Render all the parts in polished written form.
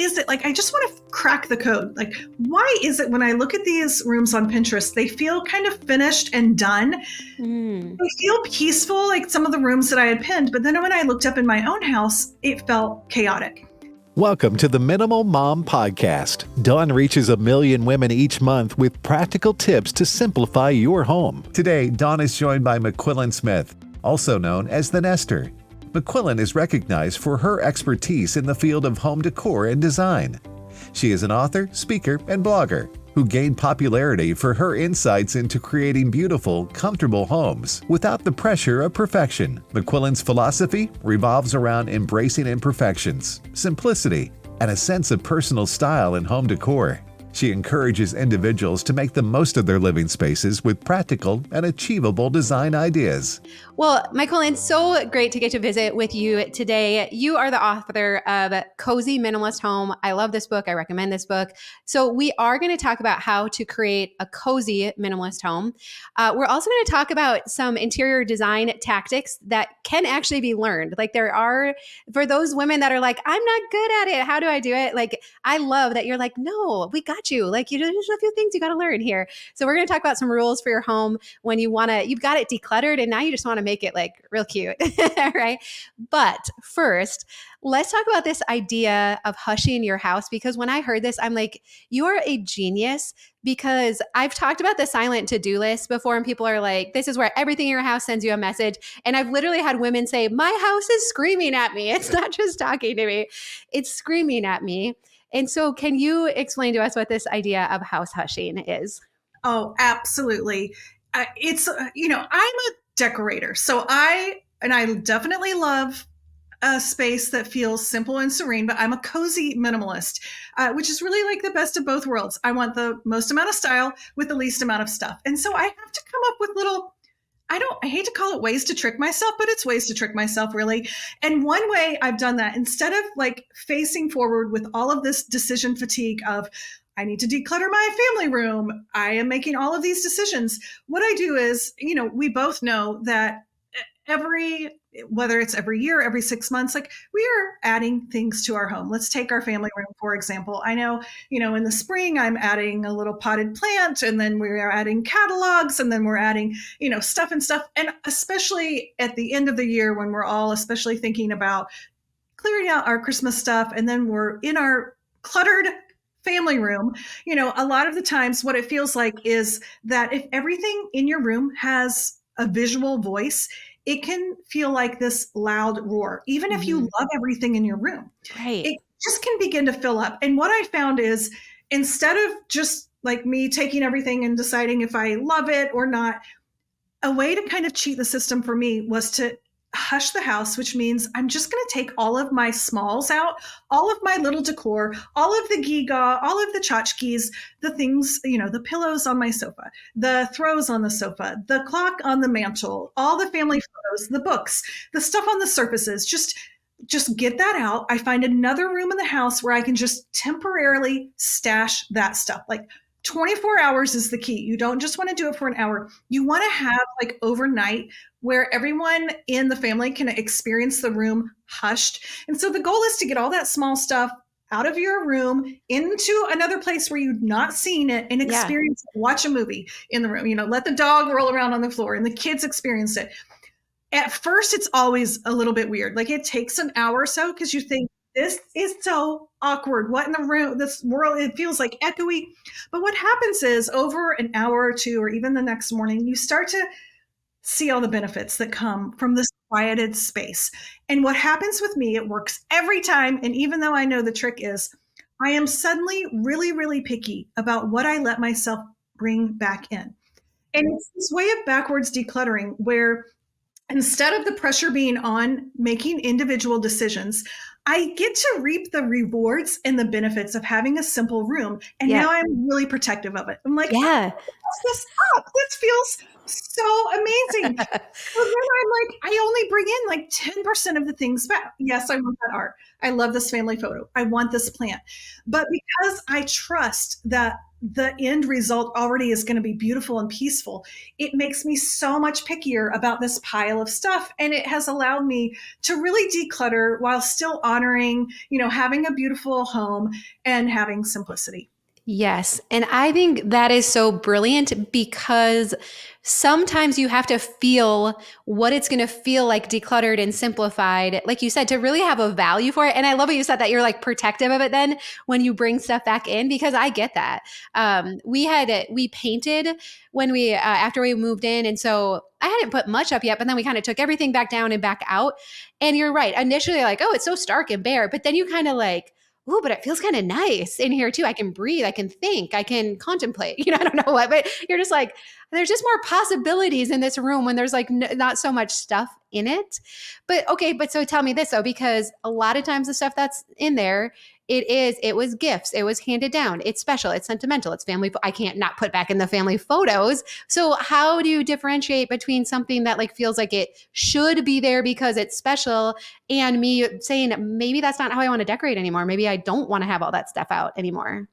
is it? Like, I just want to crack the code. Like, why is it when I look at these rooms on Pinterest, they feel kind of finished and done? They feel peaceful, like some of the rooms that I had pinned. But then when I looked up in my own house, it felt chaotic. Welcome to the Minimal Mom Podcast. Dawn reaches 1 million women each month with practical tips to simplify your home. Today, Dawn is joined by Myquillyn Smith, also known as the Nester. Myquillyn is recognized for her expertise in the field of home decor and design. She is an author, speaker, and blogger who gained popularity for her insights into creating beautiful, comfortable homes without the pressure of perfection. Myquillyn's philosophy revolves around embracing imperfections, simplicity, and a sense of personal style in home decor. She encourages individuals to make the most of their living spaces with practical and achievable design ideas. Well, Myquillyn, so great to get to visit with you today. You are the author of Cozy Minimalist Home. I love this book. I recommend this book. So we are going to talk about how to create a cozy minimalist home. We're also going to talk about some interior design tactics that can actually be learned. Like there are, for those women that are like, I'm not good at it. How do I do it? Like, I love that you're like, no, we got you. Like, there's a few things you got to learn here. So we're going to talk about some rules for your home when you've got it decluttered and now you just want to make it like real cute, right? But first, let's talk about this idea of hushing your house, because when I heard this, I'm like, you are a genius, because I've talked about the silent to-do list before and people are like, this is where everything in your house sends you a message. And I've literally had women say, my house is screaming at me. It's not just talking to me, it's screaming at me. And so can you explain to us what this idea of house hushing is? Oh, absolutely. I'm a decorator. So I definitely love a space that feels simple and serene, but I'm a cozy minimalist, which is really like the best of both worlds. I want the most amount of style with the least amount of stuff. And so I have to come up with little, I hate to call it ways to trick myself, but it's ways to trick myself really. And one way I've done that, instead of like facing forward with all of this decision fatigue of, I need to declutter my family room, I am making all of these decisions. What I do is, we both know that whether it's every year, every 6 months, like we are adding things to our home. Let's take our family room, for example. I know, in the spring, I'm adding a little potted plant, and then we're adding catalogs, and then we're adding, stuff. And especially at the end of the year when we're all especially thinking about clearing out our Christmas stuff, and then we're in our cluttered family room, a lot of the times what it feels like is that if everything in your room has a visual voice, it can feel like this loud roar, even if you love everything in your room. Right. It just can begin to fill up. And what I found is, instead of just like me taking everything and deciding if I love it or not, a way to kind of cheat the system for me was to hush the house, which means I'm just going to take all of my smalls out, all of my little decor, all of the giga, all of the tchotchkes, the things, the pillows on my sofa, the throws on the sofa, the clock on the mantle, all the family photos, the books, the stuff on the surfaces, just get that out. I find another room in the house where I can just temporarily stash that stuff. Like 24 hours is the key. You don't just want to do it for an hour. You want to have like overnight where everyone in the family can experience the room hushed. And so the goal is to get all that small stuff out of your room into another place where you've not seen it and experience it. Watch a movie in the room, let the dog roll around on the floor and the kids experience it. At first, it's always a little bit weird. Like it takes an hour or so because you think, this is so awkward. What in the room, this world, it feels like echoey. But what happens is over an hour or two, or even the next morning, you start to see all the benefits that come from this quieted space. And what happens with me, it works every time. And even though I know the trick is, I am suddenly really, really picky about what I let myself bring back in. And it's this way of backwards decluttering where instead of the pressure being on making individual decisions, I get to reap the rewards and the benefits of having a simple room. And now I'm really protective of it. I'm like, this feels So amazing. So then I'm like, I only bring in like 10% of the things back. Yes, I want that art. I love this family photo. I want this plant. But because I trust that the end result already is going to be beautiful and peaceful, it makes me so much pickier about this pile of stuff. And it has allowed me to really declutter while still honoring, having a beautiful home and having simplicity. Yes. And I think that is so brilliant because sometimes you have to feel what it's going to feel like decluttered and simplified, like you said, to really have a value for it. And I love what you said that you're like protective of it then when you bring stuff back in, because I get that. We painted when after we moved in. And so I hadn't put much up yet, but then we kind of took everything back down and back out. And you're right. Initially, like, oh, it's so stark and bare. But then you kind of like, oh, but it feels kind of nice in here too. I can breathe, I can think, I can contemplate. I don't know what, but you're just like, there's just more possibilities in this room when there's like not so much stuff in it. But okay, but so tell me this though, because a lot of times the stuff that's in there, it was gifts, it was handed down, it's special, it's sentimental, it's family. I can't not put back in the family photos. So how do you differentiate between something that like feels like it should be there because it's special and me saying maybe that's not how I want to decorate anymore. Maybe I don't want to have all that stuff out anymore.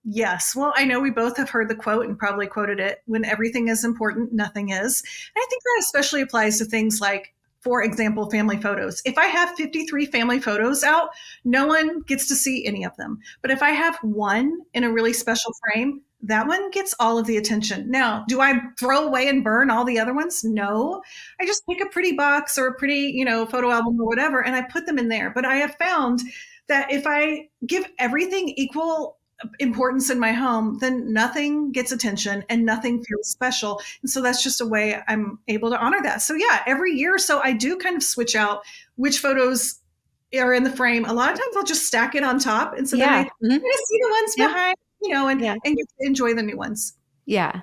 Yes. Well, I know we both have heard the quote and probably quoted it: when everything is important, nothing is. And I think that especially applies to things like, for example, family photos. If I have 53 family photos out, no one gets to see any of them. But if I have one in a really special frame, that one gets all of the attention. Now, do I throw away and burn all the other ones? No. I just pick a pretty box or a pretty, photo album or whatever, and I put them in there. But I have found that if I give everything equal importance in my home, then nothing gets attention and nothing feels special. And so that's just a way I'm able to honor that. So yeah, every year or so I do kind of switch out which photos are in the frame. A lot of times I'll just stack it on top. And so then I see the ones behind, and get to enjoy the new ones. Yeah.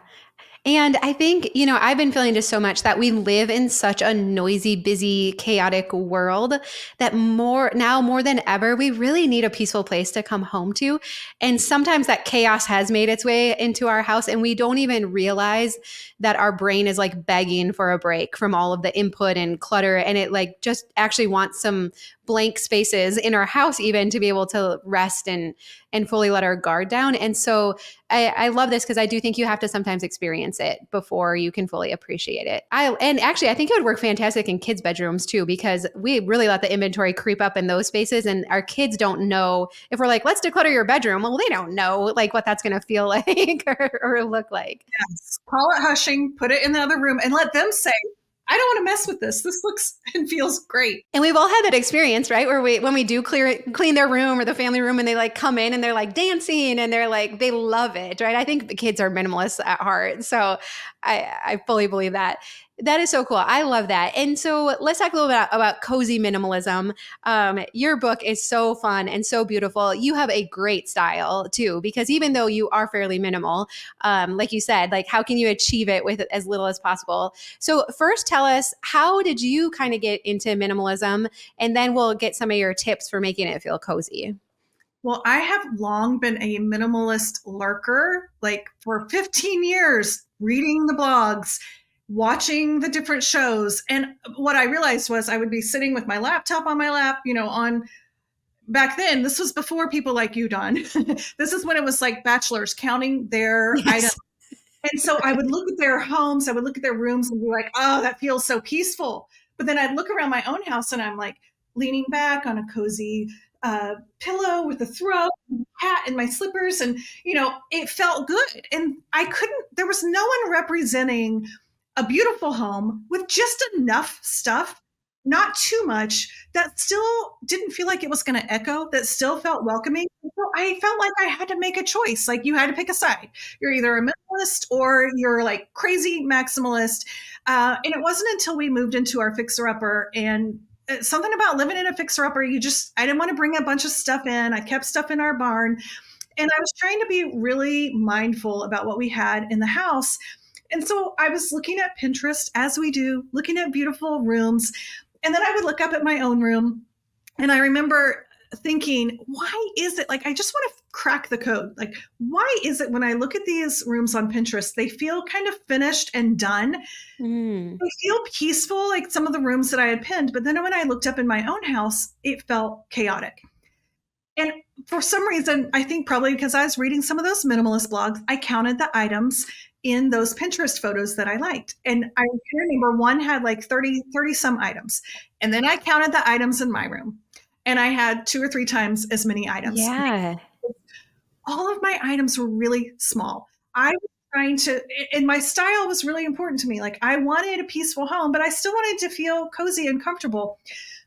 And I think, I've been feeling just so much that we live in such a noisy, busy, chaotic world that more than ever, we really need a peaceful place to come home to. And sometimes that chaos has made its way into our house and we don't even realize that our brain is like begging for a break from all of the input and clutter. And it like just actually wants some blank spaces in our house even to be able to rest and fully let our guard down. And so I love this because I do think you have to sometimes experience it before you can fully appreciate it. And actually, I think it would work fantastic in kids' bedrooms too, because we really let the inventory creep up in those spaces, and our kids don't know if we're like, let's declutter your bedroom. Well, they don't know like what that's going to feel like or look like. Yes. Call it hushing, put it in the other room, and let them say, I don't want to mess with this. This looks and feels great. And we've all had that experience, right? Where when we do clean their room or the family room and they like come in and they're like dancing and they're like, they love it, right? I think the kids are minimalists at heart. So I fully believe that. That is so cool. I love that. And so let's talk a little bit about cozy minimalism. Your book is so fun and so beautiful. You have a great style too, because even though you are fairly minimal, like you said, like how can you achieve it with as little as possible? So first tell us, how did you kind of get into minimalism? And then we'll get some of your tips for making it feel cozy. Well, I have long been a minimalist lurker, like for 15 years, reading the blogs, watching the different shows. And what I realized was I would be sitting with my laptop on my lap, on back then. This was before people like you, Dawn. This is when it was like bachelors counting their items. And so I would look at their homes, I would look at their rooms and be like, oh, that feels so peaceful. But then I'd look around my own house and I'm like leaning back on a cozy pillow with a throw, hat and my slippers. And, it felt good. And there was no one representing a beautiful home with just enough stuff, not too much, that still didn't feel like it was going to echo, that still felt welcoming. So I felt like I had to make a choice. Like you had to pick a side. You're either a minimalist or you're like crazy maximalist. And it wasn't until we moved into our fixer-upper, and something about living in a fixer-upper, I didn't want to bring a bunch of stuff in. I kept stuff in our barn. And I was trying to be really mindful about what we had in the house. And so I was looking at Pinterest, as we do, looking at beautiful rooms. And then I would look up at my own room. And I remember thinking, why is it like, I just want to crack the code. Like, why is it when I look at these rooms on Pinterest, they feel kind of finished and done? They feel peaceful, like some of the rooms that I had pinned. But then when I looked up in my own house, it felt chaotic. And for some reason, I think probably because I was reading some of those minimalist blogs, I counted the items in those Pinterest photos that I liked. And I remember one had like 30 some items. And then I counted the items in my room. And I had 2 or 3 times as many items. Yeah. All of my items were really small. I was trying to, and my style was really important to me. Like, I wanted a peaceful home, but I still wanted to feel cozy and comfortable.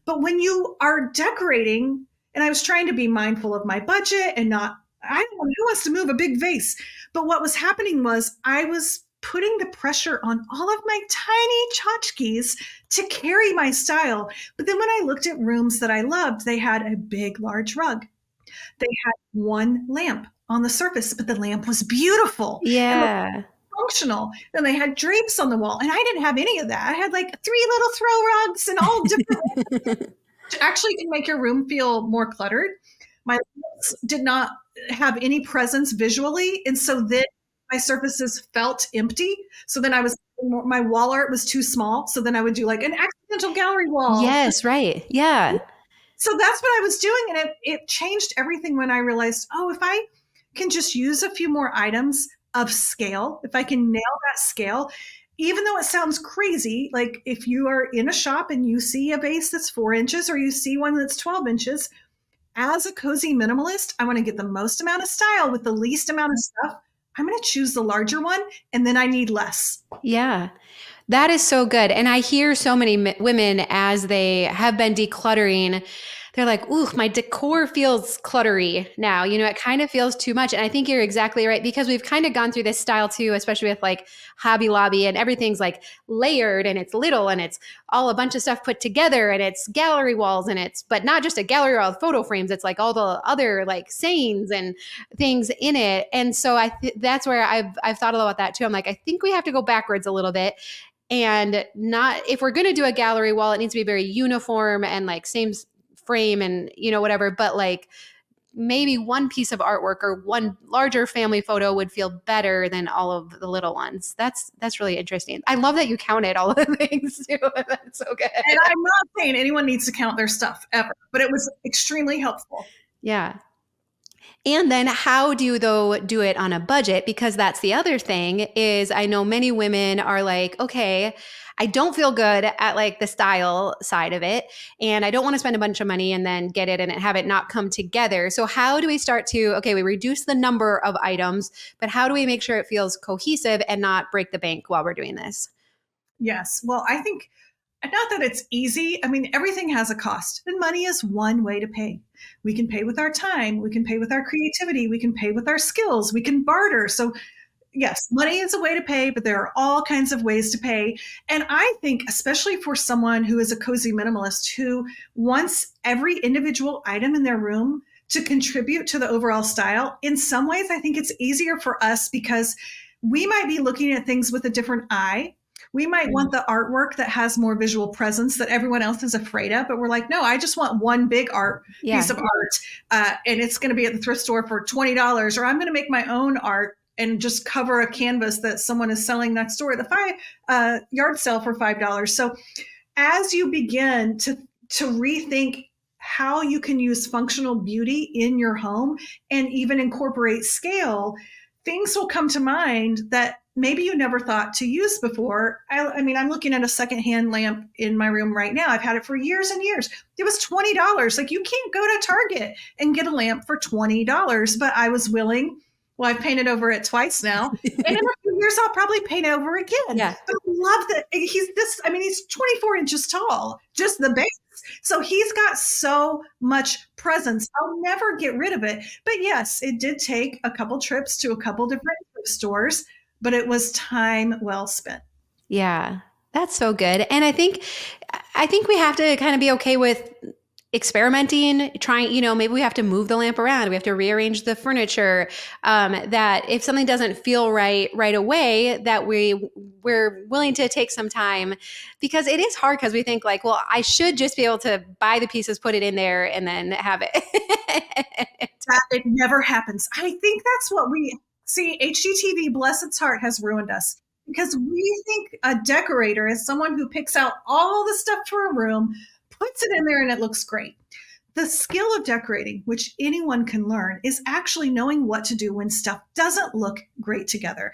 But when you are decorating, and I was trying to be mindful of my budget and not, I don't know, who wants to move a big vase? But what was happening was I was putting the pressure on all of my tiny tchotchkes to carry my style. But then when I looked at rooms that I loved, they had a big, large rug. They had one lamp on the surface, but the lamp was beautiful. Yeah. Functional. And they had drapes on the wall. And I didn't have any of that. I had like 3 little throw rugs and all different, which actually can make your room feel more cluttered. My lamps did not have any presence visually. And so then my surfaces felt empty. So then my wall art was too small. So then I would do like an accidental gallery wall. Yes, right. Yeah. So that's what I was doing. And it changed everything when I realized, oh, if I can just use a few more items of scale, if I can nail that scale, even though it sounds crazy, like if you are in a shop and you see a vase that's 4 inches or you see one that's 12 inches, as a cozy minimalist, I want to get the most amount of style with the least amount of stuff. I'm going to choose the larger one, and then I need less. Yeah. That is so good. And I hear so many women as they have been decluttering, they're like, ooh, my decor feels cluttery now. It kind of feels too much. And I think you're exactly right, because we've kind of gone through this style too, especially with like Hobby Lobby, and everything's like layered and it's little and it's all a bunch of stuff put together and it's gallery walls and but not just a gallery wall with photo frames. It's like all the other like sayings and things in it. And so that's where I've thought a lot about that too. I'm like, I think we have to go backwards a little bit. And not, if we're going to do a gallery wall, it needs to be very uniform and like same frame and, whatever. But like maybe one piece of artwork or one larger family photo would feel better than all of the little ones. That's really interesting. I love that you counted all of the things too. That's so good. And I'm not saying anyone needs to count their stuff ever, but it was extremely helpful. Yeah. And then how do you though do it on a budget? Because that's the other thing is I know many women are like, okay, I don't feel good at like the style side of it. And I don't want to spend a bunch of money and then get it and have it not come together. So how do we start to, okay, we reduce the number of items, but how do we make sure it feels cohesive and not break the bank while we're doing this? Yes. Well, I think not that it's easy. I mean, everything has a cost, and money is one way to pay. We can pay with our time. We can pay with our creativity. We can pay with our skills. We can barter. So yes, money is a way to pay, but there are all kinds of ways to pay. And I think, especially for someone who is a cozy minimalist who wants every individual item in their room to contribute to the overall style, in some ways, I think it's easier for us because we might be looking at things with a different eye. We might want the artwork that has more visual presence that everyone else is afraid of, but we're like, no, I just want one big piece of art, and it's going to be at the thrift store for $20, or I'm going to make my own art and just cover a canvas that someone is selling next door at the yard sale for $5. So as you begin to rethink how you can use functional beauty in your home and even incorporate scale, things will come to mind that maybe you never thought to use before. I mean, I'm looking at a secondhand lamp in my room right now. I've had it for years and years. It was $20. Like, you can't go to Target and get a lamp for $20, but I was willing. Well, I've painted over it twice now. And in a few years, I'll probably paint over again. Yeah. But I love that he's 24 inches tall, just the base. So he's got so much presence. I'll never get rid of it. But yes, it did take a couple trips to a couple different stores, but it was time well spent. Yeah, that's so good. And I think we have to kind of be okay with experimenting, trying, maybe we have to move the lamp around, we have to rearrange the furniture, that if something doesn't feel right away, that we're willing to take some time, because it is hard, because we think like, well, I should just be able to buy the pieces, put it in there, and then have it. That it never happens. I think that's what we see. HGTV, bless its heart, has ruined us because we think a decorator is someone who picks out all the stuff for a room, puts it in there, and it looks great. The skill of decorating, which anyone can learn, is actually knowing what to do when stuff doesn't look great together.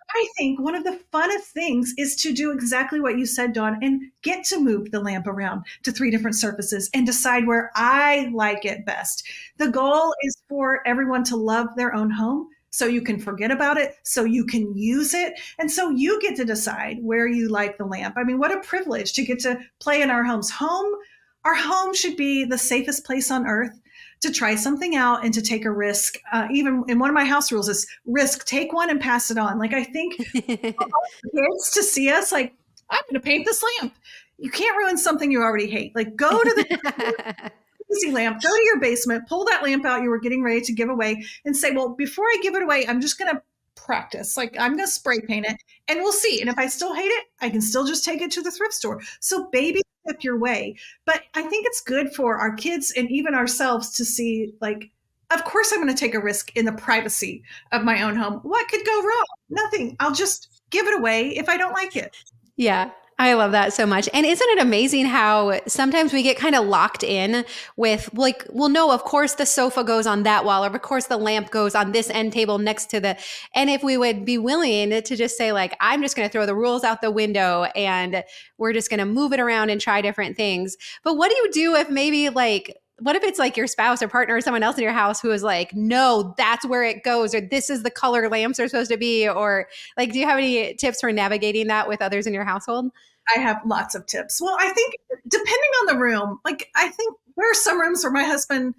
I think one of the funnest things is to do exactly what you said, Dawn, and get to move the lamp around to 3 different surfaces and decide where I like it best. The goal is for everyone to love their own home so you can forget about it, so you can use it, and so you get to decide where you like the lamp. I mean, what a privilege to get to play in our homes. Our home should be the safest place on earth to try something out and to take a risk. Even in one of my house rules is risk, take one and pass it on. Like, I think kids to see us like, I'm going to paint this lamp. You can't ruin something you already hate. Like, go to the easy lamp, go to your basement, pull that lamp out you were getting ready to give away and say, well, before I give it away, I'm just going to practice. Like, I'm going to spray paint it and we'll see. And if I still hate it, I can still just take it to the thrift store. So baby step your way. But I think it's good for our kids and even ourselves to see, like, of course I'm going to take a risk in the privacy of my own home. What could go wrong? Nothing. I'll just give it away if I don't like it. Yeah. I love that so much. And isn't it amazing how sometimes we get kind of locked in with like, well, no, of course the sofa goes on that wall, or of course the lamp goes on this end table next to the, and if we would be willing to just say like, I'm just going to throw the rules out the window and we're just going to move it around and try different things. But what do you do if maybe like, what if it's like your spouse or partner or someone else in your house who is like, no, that's where it goes, or this is the color lamps are supposed to be, or like, do you have any tips for navigating that with others in your household? I have lots of tips. Well, I think depending on the room, like, I think there are some rooms where my husband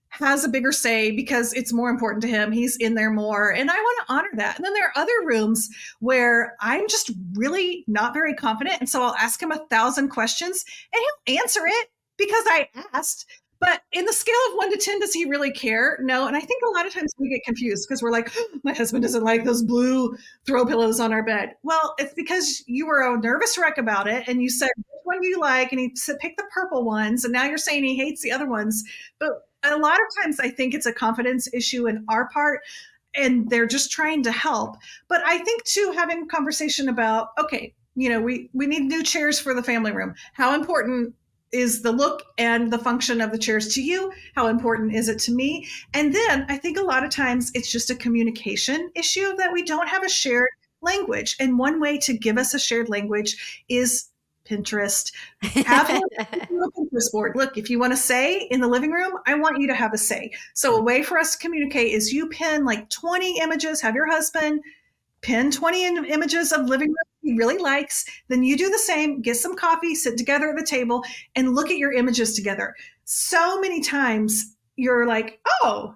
has a bigger say because it's more important to him. He's in there more, and I want to honor that. And then there are other rooms where I'm just really not very confident. And so I'll ask him 1,000 questions and he'll answer it because I asked. But in the scale of 1 to 10, does he really care? No. And I think a lot of times we get confused because we're like, oh, my husband doesn't like those blue throw pillows on our bed. Well, it's because you were a nervous wreck about it. And you said, which one do you like? And he said, pick the purple ones. And now you're saying he hates the other ones. But a lot of times I think it's a confidence issue in our part. And they're just trying to help. But I think too, having a conversation about, okay, we need new chairs for the family room. How important is the look and the function of the chairs to you? How important is it to me? And then I think a lot of times it's just a communication issue that we don't have a shared language. And one way to give us a shared language is Pinterest. Have a Pinterest board. Look, if you want to say in the living room, I want you to have a say. So a way for us to communicate is you pin like 20 images, have your husband pin 20 images of living room he really likes. Then you do the same, get some coffee, sit together at the table and look at your images together. So many times you're like, oh,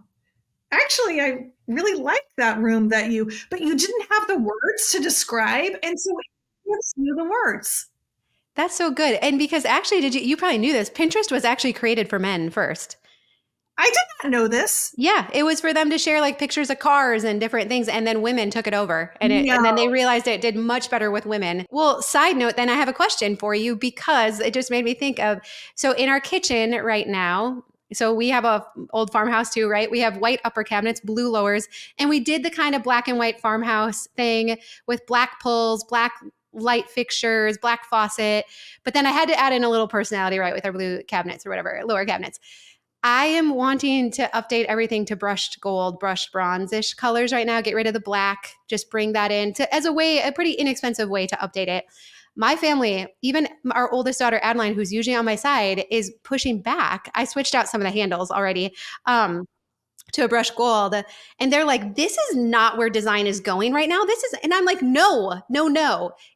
actually, I really like that room but you didn't have the words to describe. And so it gives you the words. That's so good. And because actually, you probably knew this, Pinterest was actually created for men first. I did not know this. Yeah, it was for them to share like pictures of cars and different things, and then women took it over, and then they realized it did much better with women. Well, side note, then I have a question for you because it just made me think of, so in our kitchen right now, so we have a old farmhouse too, right? We have white upper cabinets, blue lowers, and we did the kind of black and white farmhouse thing with black pulls, black light fixtures, black faucet, but then I had to add in a little personality, right, with our blue cabinets or whatever, lower cabinets. I am wanting to update everything to brushed gold, brushed bronze-ish colors right now. Get rid of the black, just bring that in as a pretty inexpensive way to update it. My family, even our oldest daughter, Adeline, who's usually on my side, is pushing back. I switched out some of the handles already to a brushed gold. And they're like, this is not where design is going right now. And I'm like, no.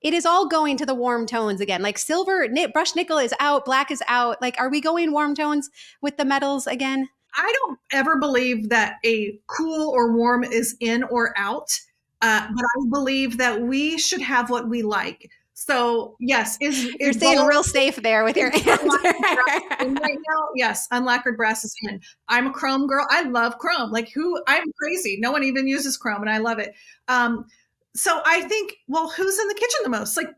It is all going to the warm tones again. Like silver, brushed nickel is out, black is out. Like, are we going warm tones with the metals again? I don't ever believe that a cool or warm is in or out. But I believe that we should have what we like. So yes, You're is staying gold real safe there with your answer. unlacquered brass in right now? Yes, unlacquered brass is in. I'm a chrome girl. I love chrome. Like I'm crazy. No one even uses chrome, and I love it. Um, so I think, well, who's in the kitchen the most? Like,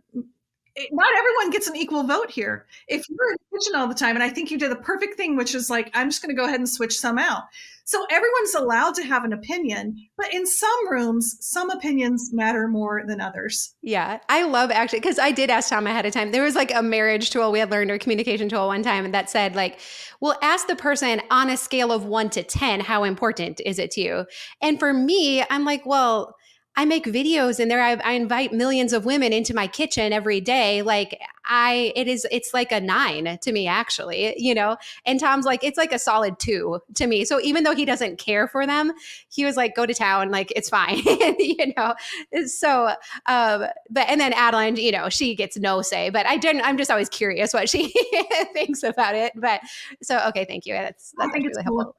not everyone gets an equal vote here. If you're in the kitchen all the time, and I think you did the perfect thing, which is like, I'm just going to go ahead and switch some out. So everyone's allowed to have an opinion, but in some rooms, some opinions matter more than others. Yeah, I love actually, because I did ask Tom ahead of time. There was like a marriage tool we had learned, or communication tool one time that said like, well, ask the person on a scale of 1 to 10, how important is it to you? And for me, I'm like, well, I make videos and I invite millions of women into my kitchen every day. Like it's like a 9 to me actually, you know? And Tom's like, it's like a solid 2 to me. So even though he doesn't care for them, he was like, go to town, like it's fine, you know? So, but and then Adeline, you know, she gets no say, but I'm just always curious what she thinks about it. But so, okay, thank you. I That's think actually it's really cool. helpful.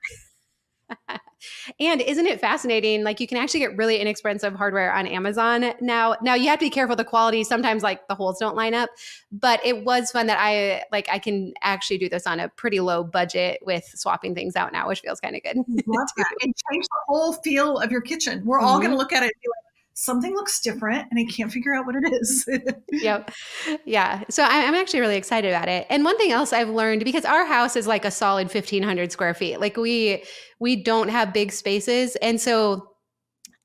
And isn't it fascinating? Like you can actually get really inexpensive hardware on Amazon now. Now you have to be careful the quality. Sometimes like the holes don't line up, but it was fun that I can actually do this on a pretty low budget with swapping things out now, which feels kind of good Love too. that. And change the whole feel of your kitchen. We're all going to Mhm. look at it and be like, something looks different, and I can't figure out what it is. Yep. Yeah. So I'm actually really excited about it. And one thing else I've learned, because our house is like a solid 1,500 square feet, like we don't have big spaces. And so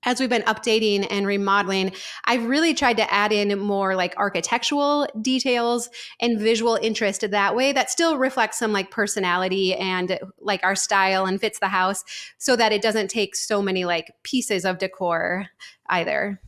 as we've been updating and remodeling, I've really tried to add in more like architectural details and visual interest that way that still reflects some like personality and like our style and fits the house so that it doesn't take so many like pieces of decor either.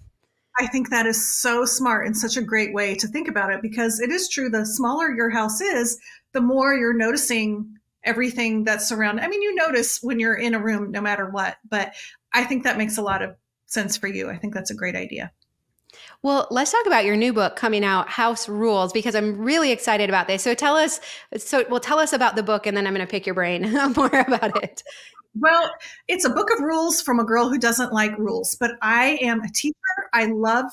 I think that is so smart and such a great way to think about it, because it is true. The smaller your house is, the more you're noticing everything that's surrounded. I mean, you notice when you're in a room no matter what, but I think that makes a lot of sense for you. I think that's a great idea. Well, let's talk about your new book coming out, House Rules, because I'm really excited about this. Tell us about the book, and then I'm going to pick your brain more about it. Well, it's a book of rules from a girl who doesn't like rules, but I am a teacher. I love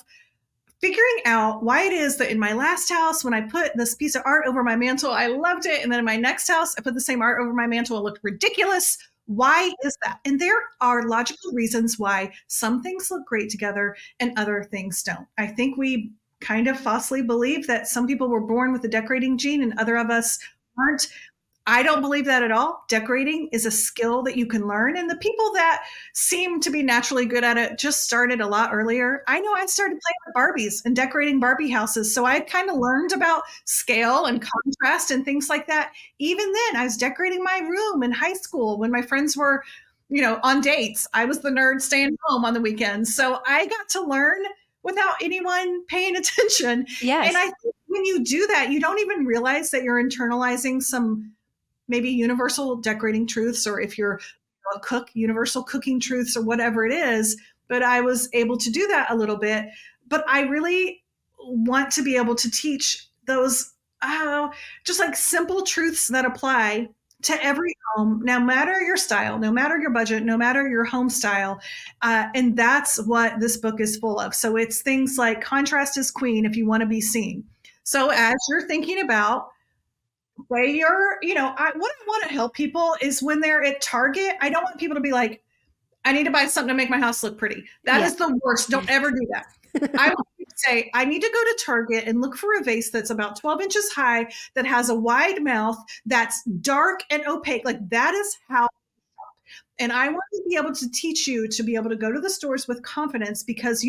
figuring out why it is that in my last house, when I put this piece of art over my mantle, I loved it. And then in my next house, I put the same art over my mantle. It looked ridiculous. Why is that? And there are logical reasons why some things look great together and other things don't. I think we kind of falsely believe that some people were born with a decorating gene and other of us aren't. I don't believe that at all. Decorating is a skill that you can learn. And the people that seem to be naturally good at it just started a lot earlier. I know I started playing with Barbies and decorating Barbie houses. So I kind of learned about scale and contrast and things like that. Even then, I was decorating my room in high school when my friends were, on dates. I was the nerd staying home on the weekends. So I got to learn without anyone paying attention. And Yes. I think when you do that, you don't even realize that you're internalizing some maybe universal decorating truths, or if you're a cook, universal cooking truths, or whatever it is. But I was able to do that a little bit. But I really want to be able to teach those, just like simple truths that apply to every home, no matter your style, no matter your budget, no matter your home style. And that's what this book is full of. So it's things like contrast is queen if you want to be seen. So as you're thinking about way what I want to help people is when they're at Target, I don't want people to be like, I need to buy something to make my house look pretty. That Yeah. is the worst. Don't ever do that. I want you to say, I need to go to Target and look for a vase that's about 12 inches high, that has a wide mouth, that's dark and opaque. Like that is how. And I want to be able to teach you to be able to go to the stores with confidence, because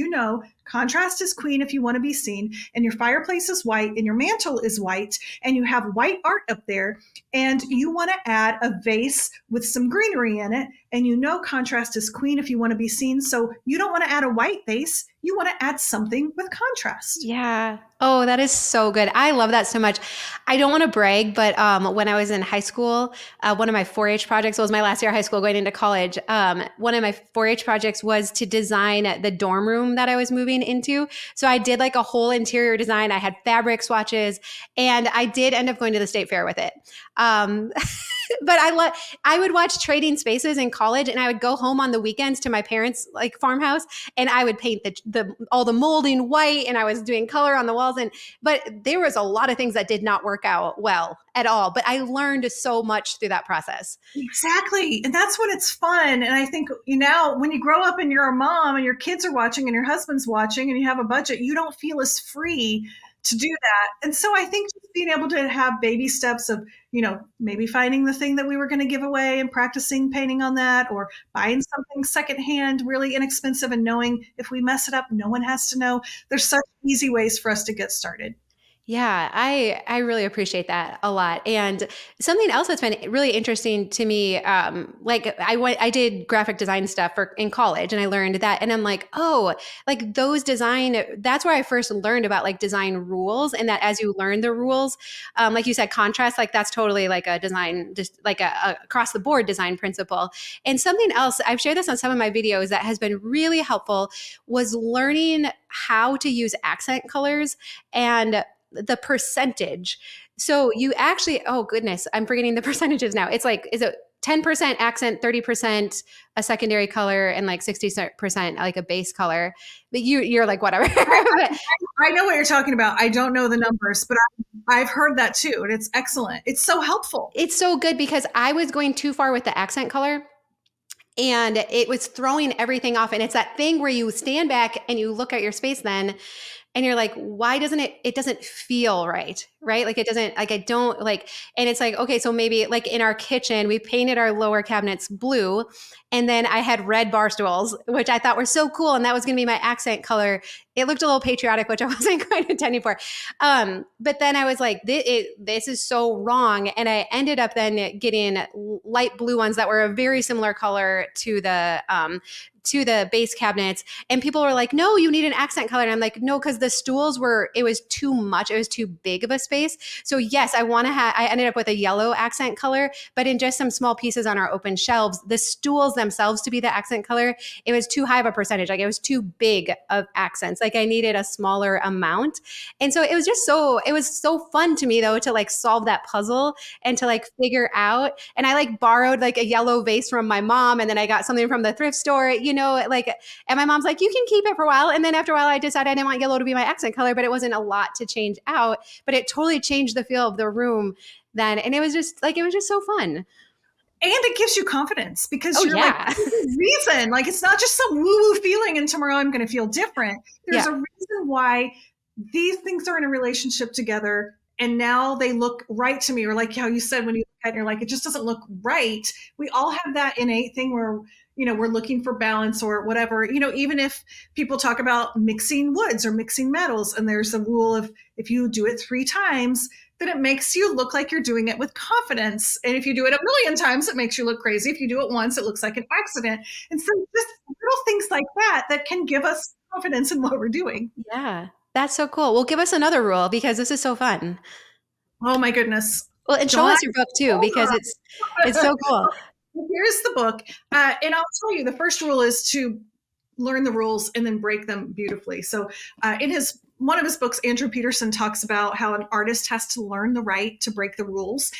contrast is queen if you want to be seen, and your fireplace is white and your mantle is white and you have white art up there, and you want to add a vase with some greenery in it, and contrast is queen if you want to be seen. So you don't want to add a white vase, you want to add something with contrast. Yeah. Oh, that is so good. I love that so much. I don't want to brag, but when I was in high school, one of my 4-H projects, it was my last year of high school going into college. One of my 4-H projects was to design the dorm room that I was moving into. So I did like a whole interior design. I had fabric swatches, and I did end up going to the state fair with it. But I would watch Trading Spaces in college, and I would go home on the weekends to my parents' like farmhouse, and I would paint the all the molding white, and I was doing color on the walls. But there was a lot of things that did not work out well at all. But I learned so much through that process. Exactly. And that's when it's fun. And I think now when you grow up and you're a mom and your kids are watching and your husband's watching and you have a budget, you don't feel as free to do that. And so I think just being able to have baby steps of, maybe finding the thing that we were going to give away and practicing painting on that, or buying something secondhand, really inexpensive, and knowing if we mess it up, no one has to know. There's such easy ways for us to get started. Yeah, I really appreciate that a lot. And something else that's been really interesting to me, like I did graphic design stuff in college, and I learned that, and I'm like, oh, like those design. That's where I first learned about like design rules, and that as you learn the rules, like you said, contrast, like that's totally like a design, just like a across the board design principle. And something else I've shared this on some of my videos that has been really helpful was learning how to use accent colors and the percentage. So you actually, oh goodness, I'm forgetting the percentages now. It's like, is it 10% accent, 30% a secondary color, and like 60% like a base color? But you're like, whatever. I know what you're talking about. I don't know the numbers, but I've heard that too. And it's excellent. It's so helpful. It's so good because I was going too far with the accent color, and it was throwing everything off. And it's that thing where you stand back and you look at your space then, and you're like, why doesn't it doesn't feel right? Like it doesn't, like I don't like, and it's like, okay, so maybe like in our kitchen, we painted our lower cabinets blue, and then I had red bar stools, which I thought were so cool. And that was going to be my accent color. It looked a little patriotic, which I wasn't quite intending for. But then I was like, this is so wrong. And I ended up then getting light blue ones that were a very similar color to the base cabinets. And people were like, no, you need an accent color. And I'm like, no, because the stools it was too much. It was too big of a space. So yes, I ended up with a yellow accent color, but in just some small pieces on our open shelves, the stools themselves to be the accent color, it was too high of a percentage. Like it was too big of accents. Like I needed a smaller amount. And so it was so fun to me though, to like solve that puzzle and to like figure out. And I like borrowed like a yellow vase from my mom, and then I got something from the thrift store, like, and my mom's like, you can keep it for a while. And then after a while, I decided I didn't want yellow to be my accent color, but it wasn't a lot to change out, but it totally changed the feel of the room then. And it was just so fun. And it gives you confidence because you're yeah. like, there's a reason. Like, it's not just some woo-woo feeling and tomorrow I'm going to feel different. There's a reason why these things are in a relationship together, and now they look right to me. Or like how you said, when you look at it, you're like, it just doesn't look right. We all have that innate thing where, we're looking for balance or whatever, even if people talk about mixing woods or mixing metals, and there's a rule of if you do it 3 times, then it makes you look like you're doing it with confidence. And if you do it 1,000,000 times, it makes you look crazy. If you do it once, it looks like an accident. And so just little things like that can give us confidence in what we're doing. Yeah. That's so cool. Well, give us another rule because this is so fun. Oh my goodness. Well, and show us your book too, because it's so cool. Here's the book. And I'll tell you, the first rule is to learn the rules and then break them beautifully. So in one of his books, Andrew Peterson talks about how an artist has to learn the right to break the rules.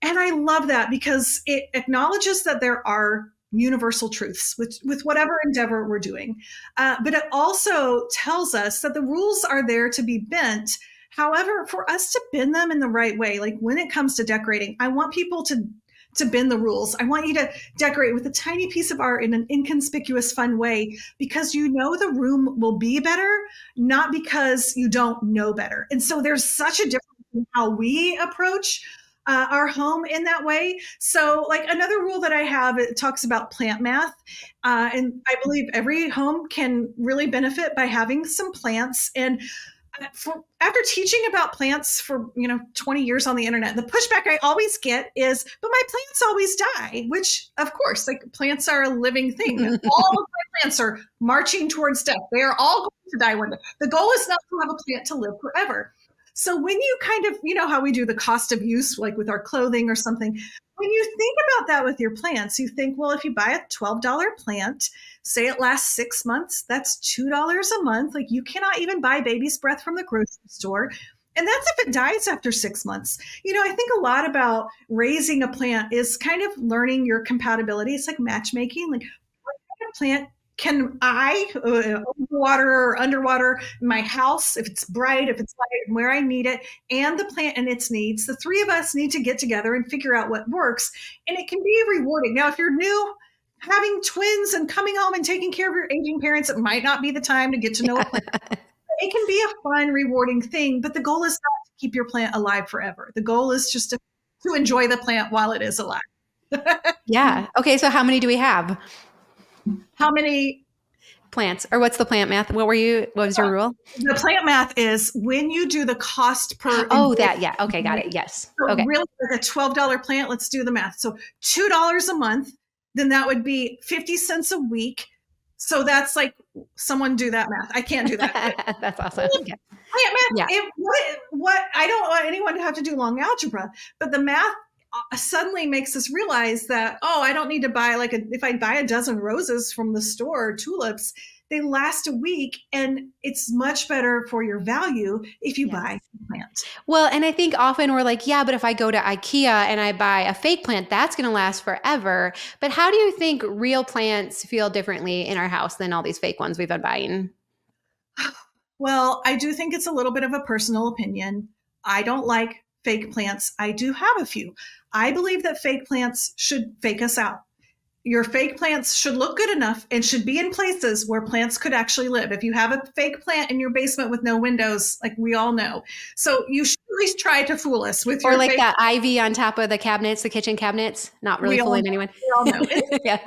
And I love that because it acknowledges that there are universal truths with whatever endeavor we're doing. But it also tells us that the rules are there to be bent. However, for us to bend them in the right way, like when it comes to decorating, I want people to bend the rules. I want you to decorate with a tiny piece of art in an inconspicuous, fun way, because the room will be better, not because you don't know better. And so there's such a difference in how we approach our home in that way. So like another rule that I have, it talks about plant math. And I believe every home can really benefit by having some plants. And after teaching about plants for 20 years on the internet, the pushback I always get is, but my plants always die, which of course, like, plants are a living thing. All of my plants are marching towards death. They are all going to die one day. The goal is not to have a plant to live forever. So when you kind of, how we do the cost of use, like with our clothing or something, when you think about that with your plants, you think, well, if you buy a $12 plant, say it lasts 6 months, that's $2 a month. Like, you cannot even buy baby's breath from the grocery store. And that's if it dies after 6 months. I think a lot about raising a plant is kind of learning your compatibility. It's like matchmaking. Like, what kind of plant can I water or underwater my house, if it's bright, if it's light, and where I need it, and the plant and its needs? The three of us need to get together and figure out what works. And it can be rewarding. Now, if you're new, having twins and coming home and taking care of your aging parents, it might not be the time to get to know a plant. It can be a fun, rewarding thing, but the goal is not to keep your plant alive forever. The goal is just to enjoy the plant while it is alive. Yeah. Okay. So how many do we have? How many Plants, or what's the plant math? What was your rule? The plant math is when you do the cost per. Oh, that, yeah. Okay. Got it. Yes. So Okay. really, like a $12 plant, let's do the math. So $2 a month, then that would be 50 cents a week. So that's like, someone do that math. I can't do that. That's awesome. Yeah. Plant math, what I don't want anyone to have to do long algebra, but the math suddenly makes us realize that, I don't need to buy if I buy a dozen roses from the store, tulips, they last a week, and it's much better for your value if you buy a plant. Well, and I think often we're like, yeah, but if I go to IKEA and I buy a fake plant, that's going to last forever. But how do you think real plants feel differently in our house than all these fake ones we've been buying? Well, I do think it's a little bit of a personal opinion. I don't like fake plants. I do have a few. I believe that fake plants should fake us out. Your fake plants should look good enough and should be in places where plants could actually live. If you have a fake plant in your basement with no windows, like we all know. So you should at least try to fool us with your like that ivy on top of the cabinets, the kitchen cabinets, not really fooling anyone. We all know. Yeah.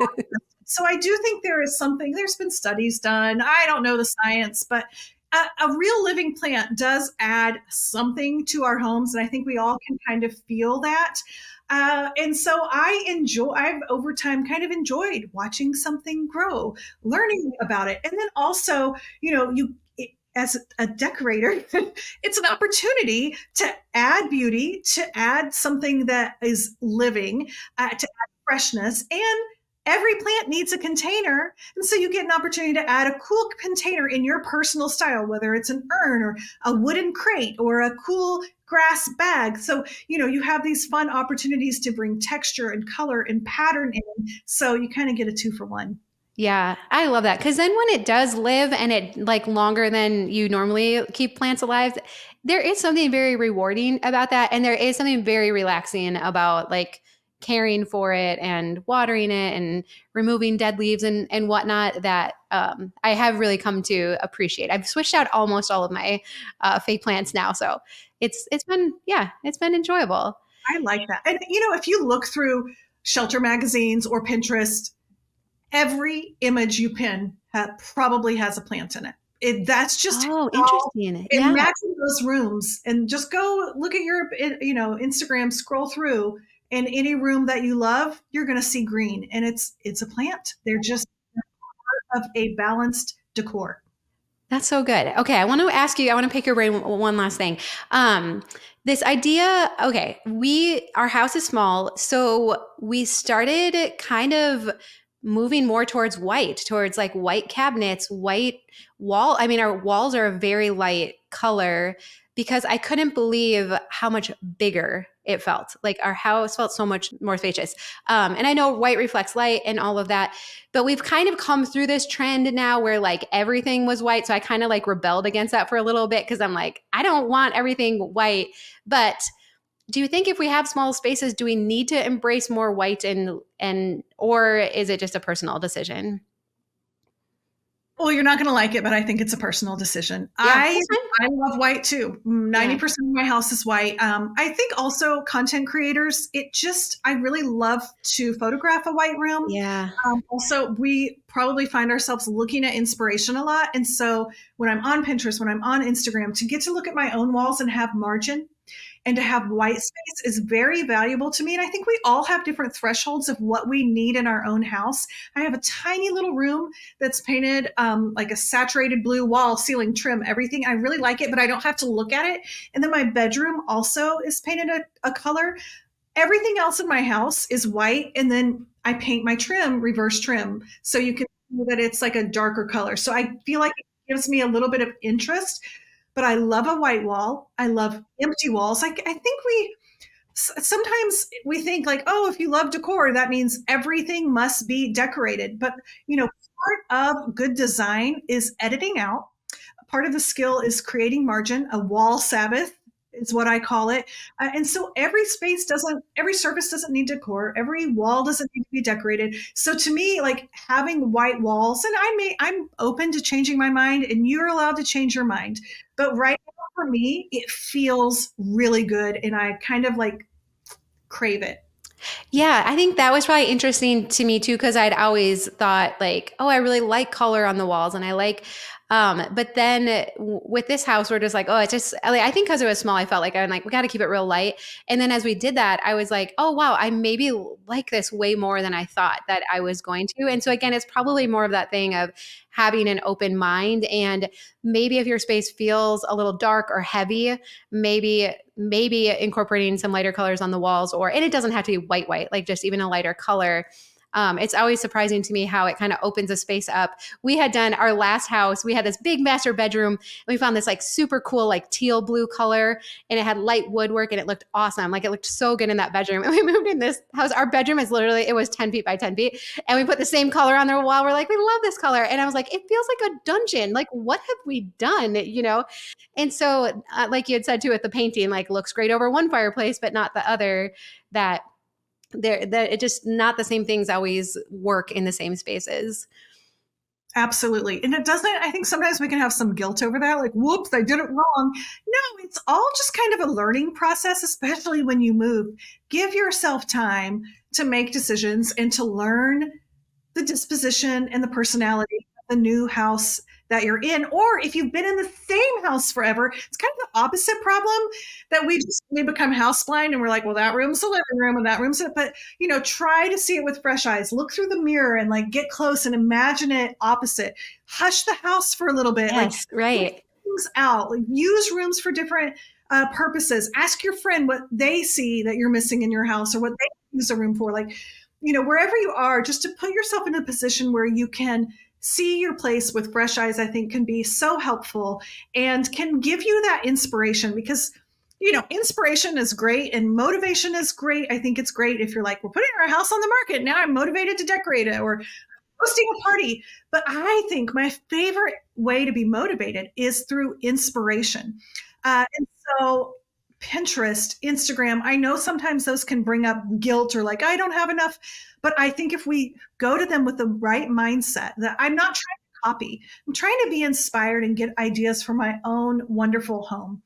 So I do think there is something, there's been studies done. I don't know the science, but a real living plant does add something to our homes. And I think we all can kind of feel that. And so I've over time kind of enjoyed watching something grow, learning about it. And then also, as a decorator, it's an opportunity to add beauty, to add something that is living, to add freshness. And every plant needs a container. And so you get an opportunity to add a cool container in your personal style, whether it's an urn or a wooden crate or a cool grass bag. So, you have these fun opportunities to bring texture and color and pattern in. So you kind of get a 2-for-1. Yeah, I love that. Because then when it does live and it longer than you normally keep plants alive, there is something very rewarding about that. And there is something very relaxing about caring for it and watering it and removing dead leaves and whatnot that I have really come to appreciate. I've switched out almost all of my fake plants now. So it's been enjoyable. I like that. And, if you look through shelter magazines or Pinterest, every image you pin probably has a plant in it. That's just interesting. Imagine those rooms and just go look at your, Instagram, scroll through. In any room that you love, you're going to see green, and it's a plant. They're just part of a balanced decor. That's so good. Okay, I want to pick your brain one last thing. This idea, our house is small, so we started kind of moving more towards white cabinets, white wall. I mean, our walls are a very light color because I couldn't believe how much bigger it felt. Like our house felt so much more spacious. And I know white reflects light and all of that, but we've kind of come through this trend now where everything was white. So I kind of rebelled against that for a little bit because I'm like, I don't want everything white. But do you think if we have small spaces, do we need to embrace more white or is it just a personal decision? Well, you're not going to like it, but I think it's a personal decision. Yeah, I love white too. 90% of my house is white. I think also content creators, I really love to photograph a white room. Yeah. Also, we probably find ourselves looking at inspiration a lot. And so when I'm on Pinterest, when I'm on Instagram, to get to look at my own walls and have margin and to have white space is very valuable to me. And I think we all have different thresholds of what we need in our own house. I have a tiny little room that's painted like a saturated blue wall, ceiling, trim, everything. I really like it, but I don't have to look at it. And then my bedroom also is painted a color. Everything else in my house is white. And then I paint my trim, reverse trim. So you can see that it's like a darker color. So I feel like it gives me a little bit of interest. but I love a white wall. I love empty walls. Like I think sometimes we think like, oh, if you love decor, that means everything must be decorated. But, part of good design is editing out. Part of the skill is creating margin, a wall Sabbath is what I call it. And so every surface doesn't need decor. Every wall doesn't need to be decorated. So to me, like having white walls, and I'm open to changing my mind and you're allowed to change your mind. But right now for me, it feels really good. And I kind of like crave it. Yeah, I think that was probably interesting to me too, because I'd always thought like, oh, I really like color on the walls and I like, but then with this house, we're just like, oh, it's just, like, I think because it was small, I felt like I'm like, we got to keep it real light. And then as we did that, I was like, oh, wow, I maybe like this way more than I thought that I was going to. And so again, it's probably more of that thing of having an open mind. And maybe if your space feels a little dark or heavy, maybe incorporating some lighter colors on the walls, and it doesn't have to be white, like just even a lighter color. It's always surprising to me how it kind of opens a space up. We had done our last house. We had this big master bedroom and we found this like super cool, like teal blue color, and it had light woodwork and it looked awesome. Like it looked so good in that bedroom. And we moved in this house. Our bedroom is literally, it was 10 feet by 10 feet. And we put the same color on the wall. We're like, we love this color. And I was like, it feels like a dungeon. Like what have we done? And so like you had said too, with the painting, like looks great over one fireplace, but not the other. That it just not the same things always work in the same spaces. Absolutely. And it doesn't, I think sometimes we can have some guilt over that, like, whoops, I did it wrong. No, it's all just kind of a learning process, especially when you move. Give yourself time to make decisions and to learn the disposition and the personality of the new house that you're in. Or if you've been in the same house forever, it's kind of the opposite problem that we become house blind and we're like, well, that room's the living room and that room's it. But, try to see it with fresh eyes. Look through the mirror and like get close and imagine it opposite. Hush the house for a little bit. Yes, like, right. Things out. Like, use rooms for different purposes. Ask your friend what they see that you're missing in your house or what they use a room for. Like, wherever you are, just to put yourself in a position where you can see your place with fresh eyes, I think can be so helpful and can give you that inspiration because, inspiration is great and motivation is great. I think it's great if you're like, we're putting our house on the market. Now I'm motivated to decorate it or hosting a party. But I think my favorite way to be motivated is through inspiration. And so Pinterest, Instagram, I know sometimes those can bring up guilt or like, I don't have enough. But I think if we go to them with the right mindset, that I'm not trying to copy, I'm trying to be inspired and get ideas for my own wonderful home,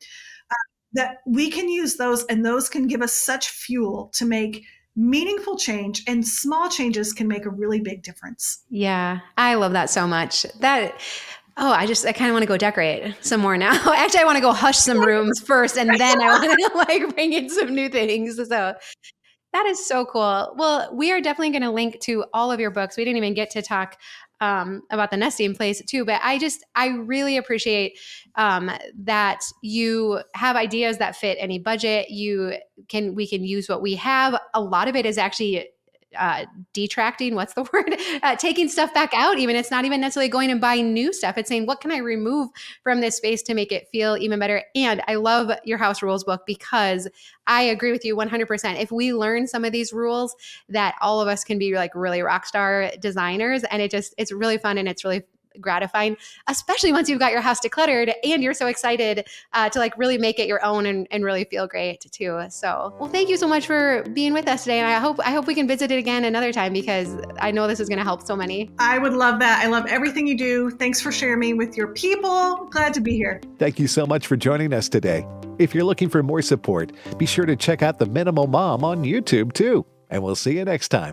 that we can use those and those can give us such fuel to make meaningful change, and small changes can make a really big difference. Yeah, I love that so much. I kind of want to go decorate some more now. Actually, I want to go hush some rooms first, and then I want to like bring in some new things. So that is so cool. Well, we are definitely going to link to all of your books. We didn't even get to talk about the nesting place too, but I really appreciate that you have ideas that fit any budget. We can use what we have. A lot of it is actually detracting, what's the word? Taking stuff back out. Even it's not even necessarily going and buying new stuff. It's saying, what can I remove from this space to make it feel even better? And I love your house rules book because I agree with you 100%. If we learn some of these rules, that all of us can be like really rock star designers. And it's really fun and it's really gratifying, especially once you've got your house decluttered and you're so excited to like really make it your own and really feel great too. So, well, thank you so much for being with us today. And I hope we can visit it again another time because I know this is going to help so many. I would love that. I love everything you do. Thanks for sharing me with your people. Glad to be here. Thank you so much for joining us today. If you're looking for more support, be sure to check out The Minimal Mom on YouTube too. And we'll see you next time.